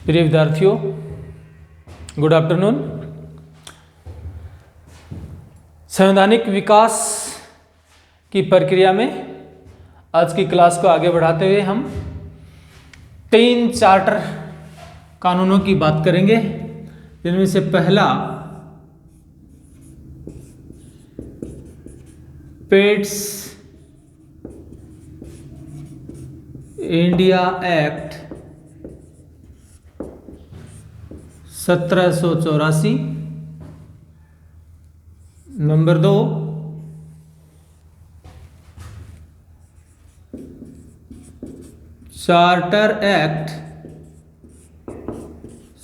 प्रिय विद्यार्थियों, good afternoon. संवैधानिक विकास की प्रक्रिया में आज की क्लास को आगे बढ़ाते हुए हम 3 चार्टर कानूनों की बात करेंगे, जिनमें से पहला pets India act 1784, number 2 charter act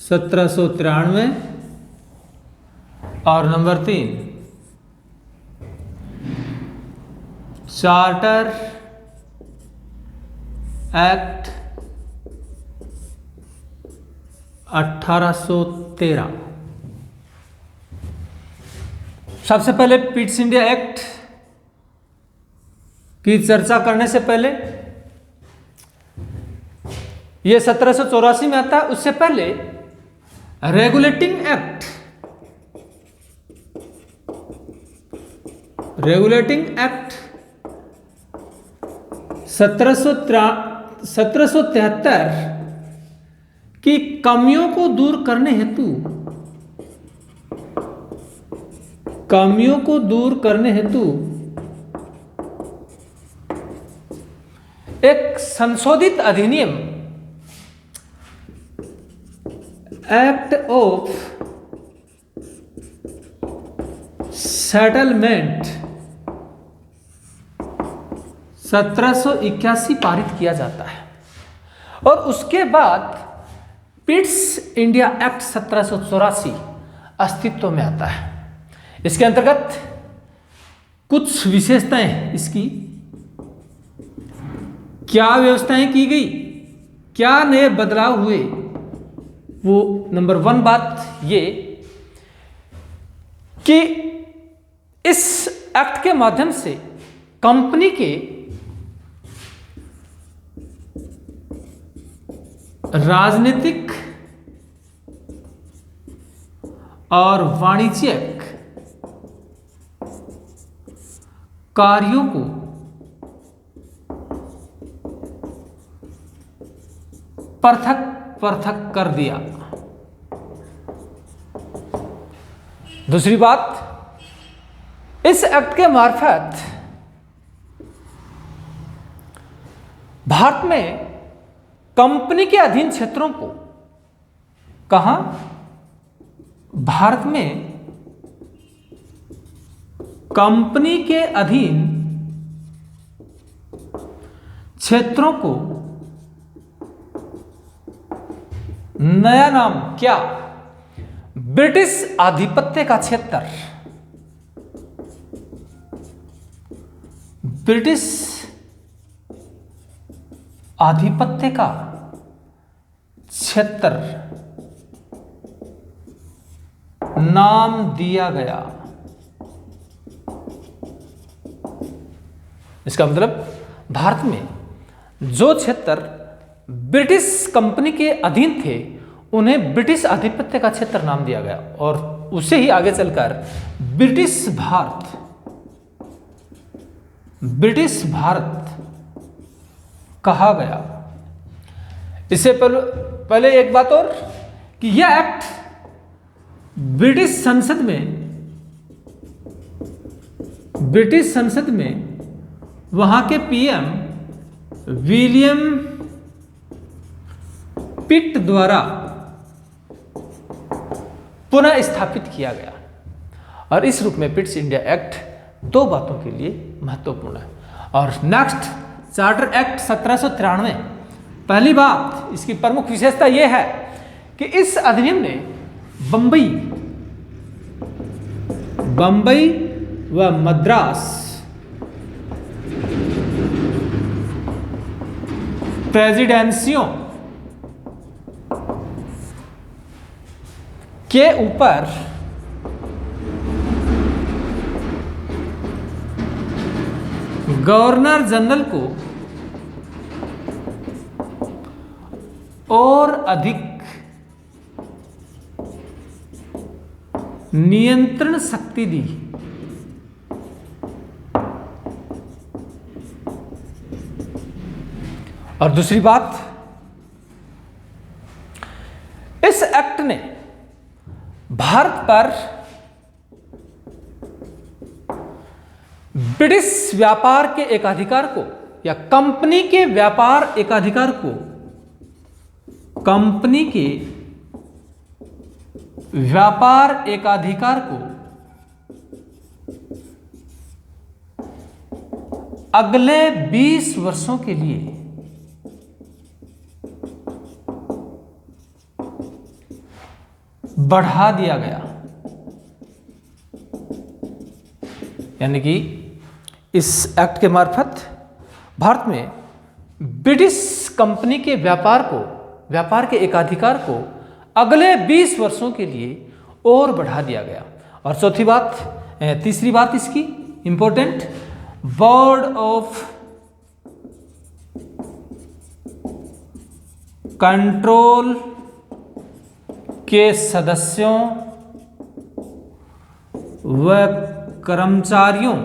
1793 और नंबर 3 चार्टर एक्ट 1813। सबसे पहले पिट्स इंडिया एक्ट की चर्चा करने से पहले, यह 1784 में आता है। उससे पहले रेगुलेटिंग एक्ट 1773 की कमियों को दूर करने हेतु एक संशोधित अधिनियम एक्ट ऑफ सेटलमेंट 1781 पारित किया जाता है और उसके बाद पिट्स इंडिया एक्ट 1784 अस्तित्व में आता है। इसके अंतर्गत कुछ विशेषताएं, इसकी क्या व्यवस्थाएं की गई, क्या नए बदलाव हुए, वो नंबर 1 बात ये कि इस एक्ट के माध्यम से कंपनी के राजनीतिक और वाणिज्यिक कार्यों को पृथक कर दिया। दूसरी बात, इस एक्ट के मार्फत भारत में कंपनी के अधीन क्षेत्रों को, कहां? भारत में कंपनी के अधीन क्षेत्रों को नया नाम क्या? ब्रिटिश आधिपत्य का क्षेत्र, ब्रिटिश आधिपत्य का क्षेत्र नाम दिया गया। इसका मतलब भारत में जो क्षेत्र ब्रिटिश कंपनी के अधीन थे उन्हें ब्रिटिश आधिपत्य का क्षेत्र नाम दिया गया और उसे ही आगे चलकर ब्रिटिश भारत कहा गया। इससे पहले एक बात और कि यह एक्ट ब्रिटिश संसद में वहां के पीएम विलियम पिट द्वारा पुनः स्थापित किया गया और इस रूप में पिट्स इंडिया एक्ट 2 बातों के लिए महत्वपूर्ण है। और नेक्स्ट चार्टर एक्ट 1793, पहली बात, इसकी प्रमुख विशेषता यह है कि इस अधिनियम ने बंबई व मद्रास प्रेसिडेंसियों के ऊपर गवर्नर जनरल को और अधिक नियंत्रण शक्ति दी। और दूसरी बात, इस एक्ट ने भारत पर ब्रिटिश व्यापार के एकाधिकार को या कंपनी के व्यापार एकाधिकार को, कंपनी के व्यापार एकाधिकार को अगले 20 वर्षों के लिए बढ़ा दिया गया। यानी कि इस एक्ट के मार्फत भारत में ब्रिटिश कंपनी के व्यापार के एकाधिकार को अगले 20 वर्षों के लिए और बढ़ा दिया गया। और तीसरी बात इसकी इंपॉर्टेंट, बोर्ड ऑफ कंट्रोल के सदस्यों व कर्मचारियों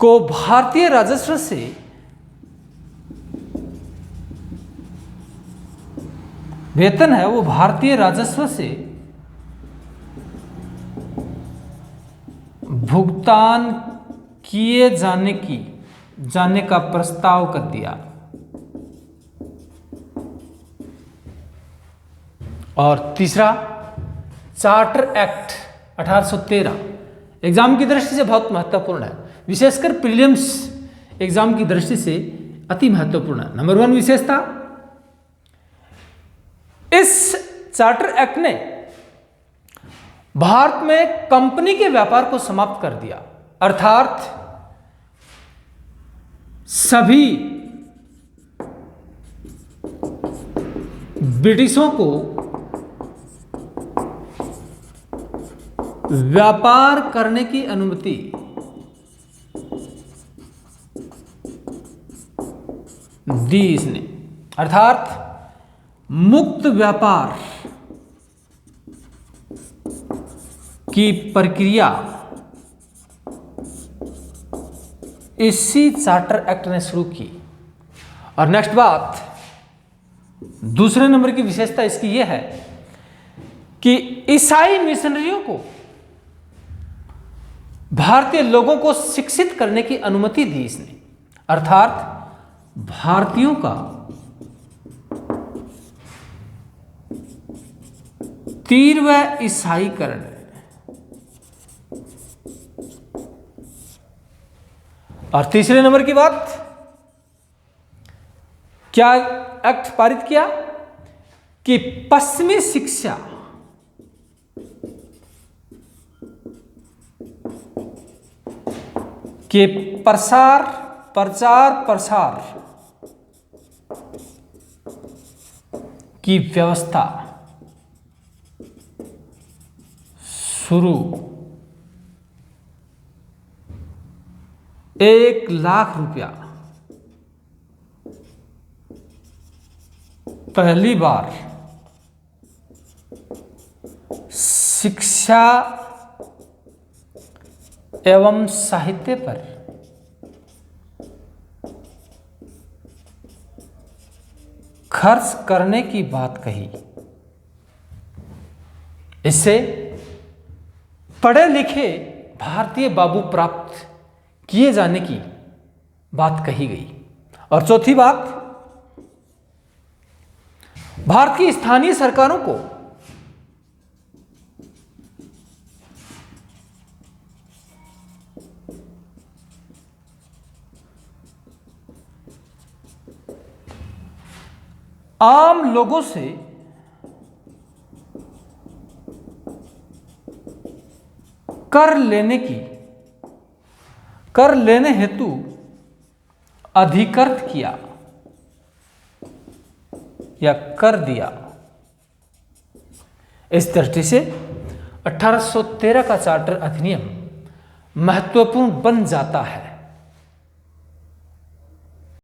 को भारतीय राजस्व से वेतन है वो भारतीय राजस्व से भुगतान किए जाने का प्रस्ताव कर दिया। और तीसरा, चार्टर एक्ट 1813 एग्जाम की दृष्टि से बहुत महत्वपूर्ण है, विशेषकर प्रीलिम्स एग्जाम की दृष्टि से अति महत्वपूर्ण है। नंबर 1 विशेषता, इस चार्टर एक्ट ने भारत में कंपनी के व्यापार को समाप्त कर दिया, अर्थात सभी ब्रिटिशों को व्यापार करने की अनुमति दी इसने, अर्थात मुक्त व्यापार की प्रक्रिया इसी चार्टर एक्ट ने शुरू की। और नेक्स्ट बात, दूसरे नंबर की विशेषता इसकी यह है कि ईसाई मिशनरियों को भारतीय लोगों को शिक्षित करने की अनुमति दी इसने, अर्थात भारतीयों का तीव्र ईसाईकरण। और तीसरे नंबर की बात, क्या एक्ट पारित किया कि पश्चिमी शिक्षा के प्रचार प्रसार की व्यवस्था शुरू 1 लाख रुपया पहली बार शिक्षा एवं साहित्य पर खर्च करने की बात कही। इससे पढ़े लिखे भारतीय बाबू प्राप्त किए जाने की बात कही गई। और चौथी बात, भारत की स्थानीय सरकारों को आम लोगों से कर लेने हेतु अधिकृत किया या कर दिया। इस दृष्टि से 1813 का चार्टर अधिनियम महत्वपूर्ण बन जाता है।